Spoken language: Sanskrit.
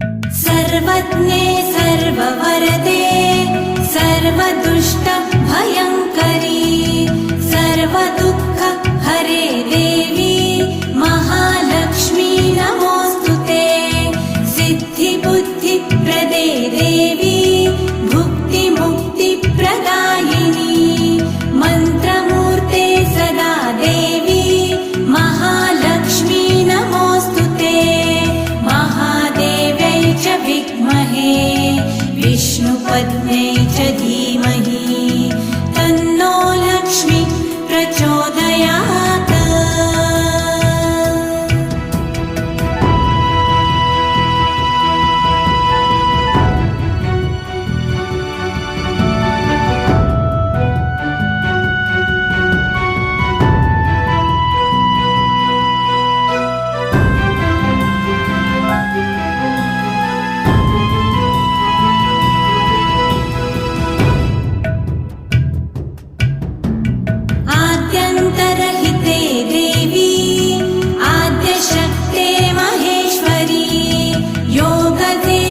सर्वज्ञे सर्ववरदे सर्वदुष्टभयङ्करी सर्वदुःखहरे देवी महालक्ष्मी नमोऽस्तुते। सिद्धिबुद्धिप्रदे देवी भुक्तिमुक्तिप्रदायिनी मन्त्रमूर्ते सदा देवी महालक्ष्मी नमोऽस्तुते। महादेव्यै च विद्महे विष्णुपत्न्यै